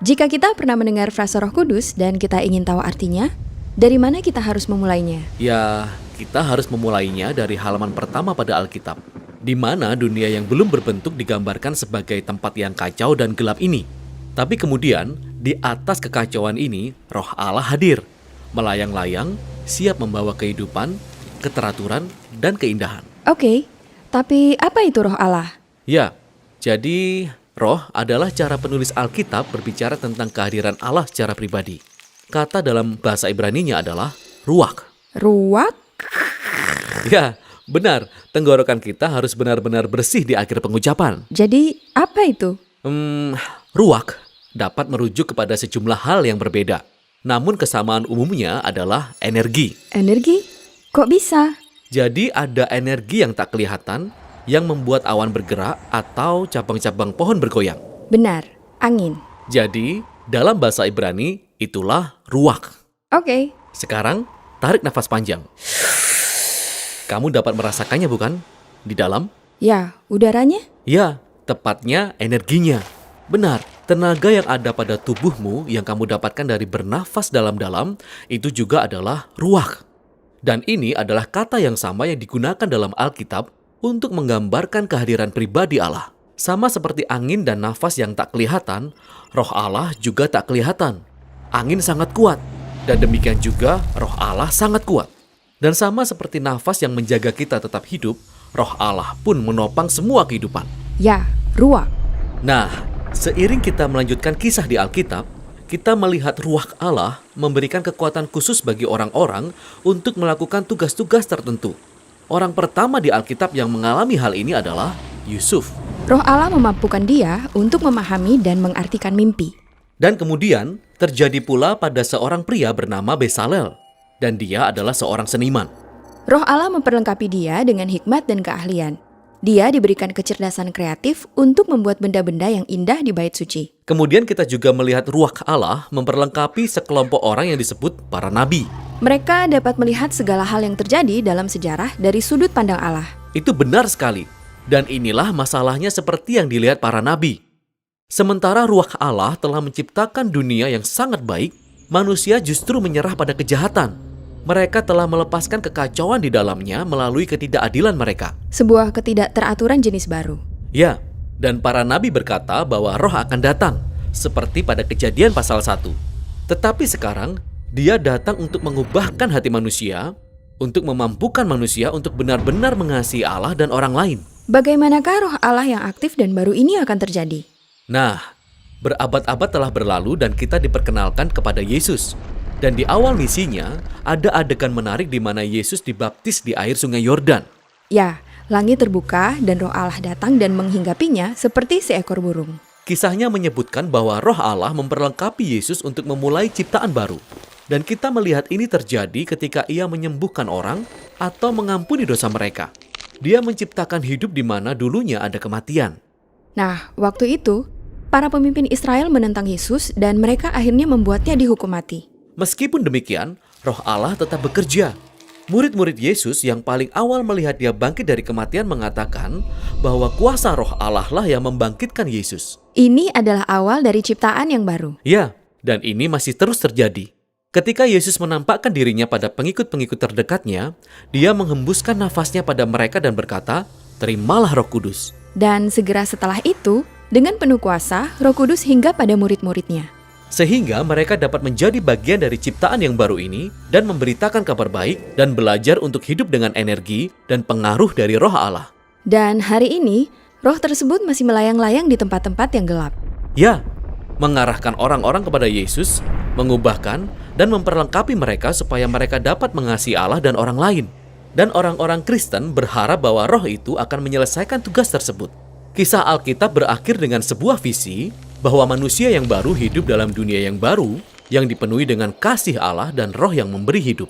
Jika kita pernah mendengar frasa Roh Kudus dan kita ingin tahu artinya, dari mana kita harus memulainya? Ya, kita harus memulainya dari halaman pertama pada Alkitab, di mana dunia yang belum berbentuk digambarkan sebagai tempat yang kacau dan gelap ini. Tapi kemudian, di atas kekacauan ini, Roh Allah hadir, melayang-layang, siap membawa kehidupan, keteraturan, dan keindahan. Oke, tapi apa itu Roh Allah? Ya, jadi roh adalah cara penulis Alkitab berbicara tentang kehadiran Allah secara pribadi. Kata dalam bahasa Ibraninya adalah ruach. Ruak? Ya, benar. Tenggorokan kita harus benar-benar bersih di akhir pengucapan. Jadi apa itu? Ruach dapat merujuk kepada sejumlah hal yang berbeda. Namun kesamaan umumnya adalah energi. Energi? Kok bisa? Jadi ada energi yang tak kelihatan yang membuat awan bergerak atau cabang-cabang pohon bergoyang. Benar, angin. Jadi, dalam bahasa Ibrani, itulah ruach. Oke. Sekarang, tarik nafas panjang. Kamu dapat merasakannya bukan? Di dalam? Ya, udaranya? Ya, tepatnya energinya. Benar, tenaga yang ada pada tubuhmu yang kamu dapatkan dari bernafas dalam-dalam, itu juga adalah ruach. Dan ini adalah kata yang sama yang digunakan dalam Alkitab untuk menggambarkan kehadiran pribadi Allah. Sama seperti angin dan nafas yang tak kelihatan, Roh Allah juga tak kelihatan. Angin sangat kuat, dan demikian juga Roh Allah sangat kuat. Dan sama seperti nafas yang menjaga kita tetap hidup, Roh Allah pun menopang semua kehidupan. Ya, ruak. Nah, seiring kita melanjutkan kisah di Alkitab, kita melihat ruach Allah memberikan kekuatan khusus bagi orang-orang untuk melakukan tugas-tugas tertentu. Orang pertama di Alkitab yang mengalami hal ini adalah Yusuf. Roh Allah memampukan dia untuk memahami dan mengartikan mimpi. Dan kemudian terjadi pula pada seorang pria bernama Besalel. Dan dia adalah seorang seniman. Roh Allah memperlengkapi dia dengan hikmat dan keahlian. Dia diberikan kecerdasan kreatif untuk membuat benda-benda yang indah di bait suci. Kemudian kita juga melihat ruach Allah memperlengkapi sekelompok orang yang disebut para nabi. Mereka dapat melihat segala hal yang terjadi dalam sejarah dari sudut pandang Allah. Itu benar sekali. Dan inilah masalahnya seperti yang dilihat para nabi. Sementara ruach Allah telah menciptakan dunia yang sangat baik, manusia justru menyerah pada kejahatan. Mereka telah melepaskan kekacauan di dalamnya melalui ketidakadilan mereka. Sebuah ketidakteraturan jenis baru. Ya, dan para nabi berkata bahwa roh akan datang, seperti pada Kejadian pasal 1. Tetapi sekarang, dia datang untuk mengubahkan hati manusia, untuk memampukan manusia untuk benar-benar mengasihi Allah dan orang lain. Bagaimanakah roh Allah yang aktif dan baru ini akan terjadi? Nah, berabad-abad telah berlalu dan kita diperkenalkan kepada Yesus. Dan di awal misinya, ada adegan menarik di mana Yesus dibaptis di air sungai Yordan. Ya, langit terbuka dan roh Allah datang dan menghinggapinya seperti seekor burung. Kisahnya menyebutkan bahwa roh Allah memperlengkapi Yesus untuk memulai ciptaan baru. Dan kita melihat ini terjadi ketika ia menyembuhkan orang atau mengampuni dosa mereka. Dia menciptakan hidup di mana dulunya ada kematian. Nah, waktu itu, para pemimpin Israel menentang Yesus dan mereka akhirnya membuatnya dihukum mati. Meskipun demikian, roh Allah tetap bekerja. Murid-murid Yesus yang paling awal melihat dia bangkit dari kematian mengatakan bahwa kuasa roh Allah lah yang membangkitkan Yesus. Ini adalah awal dari ciptaan yang baru. Ya, dan ini masih terus terjadi. Ketika Yesus menampakkan dirinya pada pengikut-pengikut terdekatnya, dia menghembuskan nafasnya pada mereka dan berkata, "Terimalah Roh Kudus." Dan segera setelah itu, dengan penuh kuasa, Roh Kudus hingga pada murid-muridnya. Sehingga mereka dapat menjadi bagian dari ciptaan yang baru ini dan memberitakan kabar baik dan belajar untuk hidup dengan energi dan pengaruh dari roh Allah. Dan hari ini, roh tersebut masih melayang-layang di tempat-tempat yang gelap. Ya, mengarahkan orang-orang kepada Yesus, mengubahkan dan memperlengkapi mereka supaya mereka dapat mengasihi Allah dan orang lain. Dan orang-orang Kristen berharap bahwa roh itu akan menyelesaikan tugas tersebut. Kisah Alkitab berakhir dengan sebuah visi bahwa manusia yang baru hidup dalam dunia yang baru yang dipenuhi dengan kasih Allah dan roh yang memberi hidup.